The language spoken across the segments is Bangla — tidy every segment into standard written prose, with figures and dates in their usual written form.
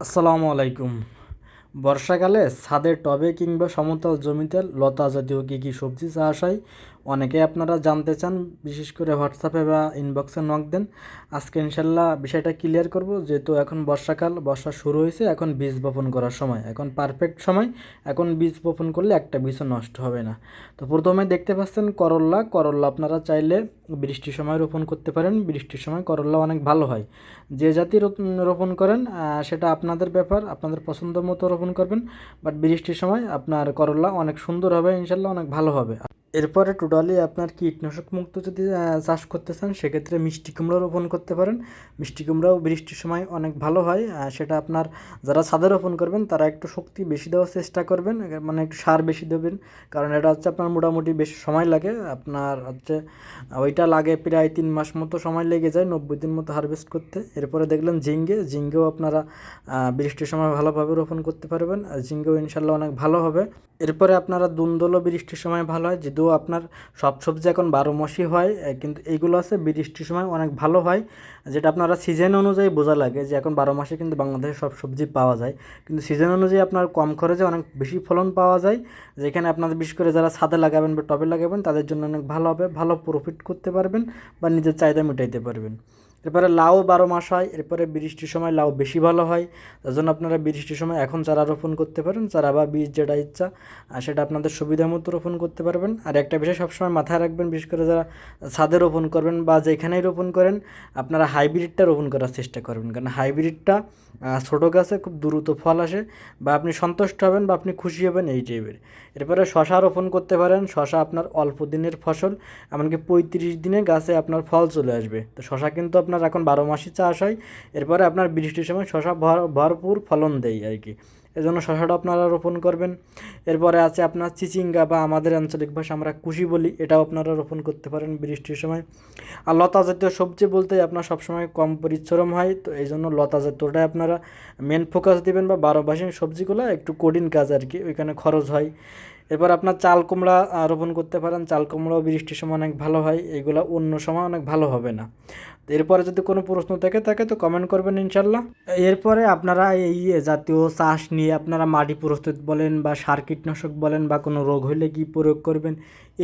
আসসালামু আলাইকুম। বর্ষাকালে ছাদে টবে কিংবা সমতল জমিতে লতা জাতীয় কী কী সবজি চাষ হয় অনেকে আপনারা জানতে চান, বিশেষ করে হোয়াটসঅ্যাপে বা ইনবক্সে নক দেন। আজকে ইনশাল্লাহ বিষয়টা ক্লিয়ার করব, যেহেতু এখন বর্ষাকাল, বর্ষা শুরু হয়েছে, এখন বীজ বপন করার সময়, এখন পারফেক্ট সময়। এখন বীজ বপন করলে একটা বীজও নষ্ট হবে না। তো প্রথমে দেখতে পাচ্ছেন করল্লা। করল্লা আপনারা চাইলে বৃষ্টির সময় রোপণ করতে পারেন। বৃষ্টির সময় করল্লা অনেক ভালো হয়। যে জাতি রোপণ করেন সেটা আপনাদের ব্যাপার, আপনাদের পছন্দ মতো রোপণ করবেন। বাট বৃষ্টির সময় আপনার করলা অনেক সুন্দর হবে, ইনশাল্লাহ অনেক ভালো হবে। এরপরে টোটালি আপনার কীটনাশক মুক্ত যদি চাষ করতে চান, সেক্ষেত্রে মিষ্টি কুমড়ো রোপণ করতে পারেন। মিষ্টি কুমড়াও বৃষ্টির সময় অনেক ভালো হয়। সেটা আপনার যারা ছাদে রোপণ করবেন তারা একটু শক্তি বেশি দেওয়ার চেষ্টা করবেন, মানে একটু সার বেশি দেবেন। কারণ এটা হচ্ছে আপনার মোটামুটি বেশি সময় লাগে, আপনার হচ্ছে ওইটা লাগে প্রায় 3 মাস মতো সময় লেগে যায়, 90 দিন মতো হারভেস্ট করতে। এরপরে দেখলেন ঝিঙ্গেও আপনারা বৃষ্টির সময় ভালোভাবে রোপণ করতে পারবেন, আর ঝিঙ্গেও ইনশাল্লাহ অনেক ভালো হবে। এরপরে আপনারা দুন্দলও বৃষ্টির সময় ভালো হয়, যদিও আপনার সব সবজি এখন 12 মাসই হয়, কিন্তু এইগুলো আছে বৃষ্টির সময় অনেক ভালো হয়। যেটা আপনারা সিজন অনুযায়ী বোঝা লাগে যে এখন 12 মাসে কিন্তু বাংলাদেশে সব সবজি পাওয়া যায়, কিন্তু সিজন অনুযায়ী আপনার কম খরচে অনেক বেশি ফলন পাওয়া যায়। যেখানে আপনাদের বিশেষ করে যারা ছাদে লাগাবেন বা টবে লাগাবেন তাদের জন্য অনেক ভালো হবে, ভালো প্রফিট করতে পারবেন বা নিজের চাহিদা মেটাইতে পারবেন। এরপরে লাউ 12 মাস হয়। এরপরে বৃষ্টির সময় লাউ বেশি ভালো হয়, তার জন্য আপনারা বৃষ্টির সময় এখন চারা রোপণ করতে পারেন। চারা বা বীজ যেটা ইচ্ছা সেটা আপনাদের সুবিধা মতো রোপণ করতে পারবেন। আর একটা বিষয় সবসময় মাথায় রাখবেন, বিশেষ করে যারা ছাদে রোপণ করবেন বা যেখানেই রোপণ করেন, আপনারা হাইব্রিডটা রোপণ করার চেষ্টা করবেন। কারণ হাইব্রিডটা ছোটো গাছে খুব দ্রুত ফল আসে, বা আপনি সন্তুষ্ট হবেন বা আপনি খুশি হবেন এই টাইপের। এরপরে শশা রোপণ করতে পারেন। শশা আপনার অল্প দিনের ফসল, এমনকি 35 দিনে গাছে আপনার ফল চলে আসবে। তো শশা কিন্তু আপনার এখন 12 মাসই চাষ হয়। এরপরে আপনার বৃষ্টির সময় শশা ভরপুর ফলন দেয় আর কি, এজন্য শশাটা আপনারা রোপণ করবেন। এরপরে আছে আপনার চিচিঙ্গা, বা আমাদের আঞ্চলিক ভাষা আমরা কুশি বলি, এটাও আপনারা রোপণ করতে পারেন বৃষ্টির সময়। আর লতা জাতীয় সবজি বলতে আপনার সবসময় কম পরিশ্রম হয়, তো এই জন্য লতা জাতীয়টাই আপনারা মেন ফোকাস দিবেন, বা 12 মাসি সবজিগুলো একটু কঠিন কাজ আর কি, ওইখানে খরচ হয়। এরপর আপনার চাল কুমড়া রোপণ করতে পারেন। চাল কুমড়াও বৃষ্টির সময় অনেক ভালো হয়, এগুলো অন্য সময় অনেক ভালো হবে না। তো এরপরে যদি কোনো প্রশ্ন থাকে তো কমেন্ট করবেন ইনশাল্লাহ। এরপরে আপনারা এই জাতীয় চাষ নিয়ে আপনারা মাটি প্রস্তুত বলেন বা সার কীটনাশক বলেন, বা কোনো রোগ হলে কী প্রয়োগ করবেন,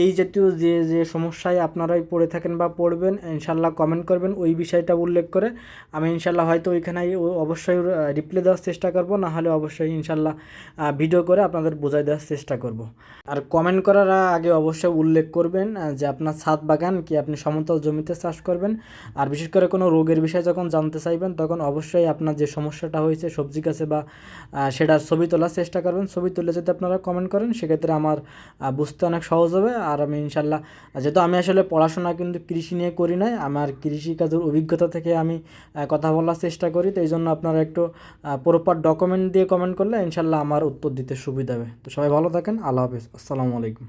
এই জাতীয় যে যে সমস্যায় আপনারাই পড়ে থাকেন বা পড়বেন, ইনশাল্লাহ কমেন্ট করবেন ওই বিষয়টা উল্লেখ করে। আমি ইনশাল্লাহ হয়তো ওইখানে অবশ্যই রিপ্লাই দেওয়ার চেষ্টা করব, না হলে অবশ্যই ইনশাল্লাহ ভিডিও করে আপনাদের বোঝাই দেওয়ার চেষ্টা করব। আর কমেন্ট করার আগে অবশ্যই উল্লেখ করবেন যে আপনার ছাদ বাগান কি আপনি সমতল জমিতে চাষ করবেন। আর বিশেষ করে কোনো রোগের বিষয়ে যখন জানতে চাইবেন, তখন অবশ্যই আপনার যে সমস্যাটা হয়েছে সবজি গাছে, বা সেটার ছবি তোলার চেষ্টা করবেন। ছবি তুলে যদি আপনারা কমেন্ট করেন, সেক্ষেত্রে আমার বুঝতে অনেক সহজ হবে। আর আমি ইনশাল্লাহ, যেহেতু আমি আসলে পড়াশোনা কিন্তু কৃষি নিয়ে করি নাই, আমার কৃষিকাজের অভিজ্ঞতা থেকে আমি কথা বলার চেষ্টা করি, তো এই জন্য আপনারা একটু প্রপার ডকুমেন্ট দিয়ে কমেন্ট করলে ইনশাল্লাহ আমার উত্তর দিতে সুবিধা হবে। তো সবাই ভালো থাকেন, আল্লাহ হাফিজ, আসসালামু আলাইকুম।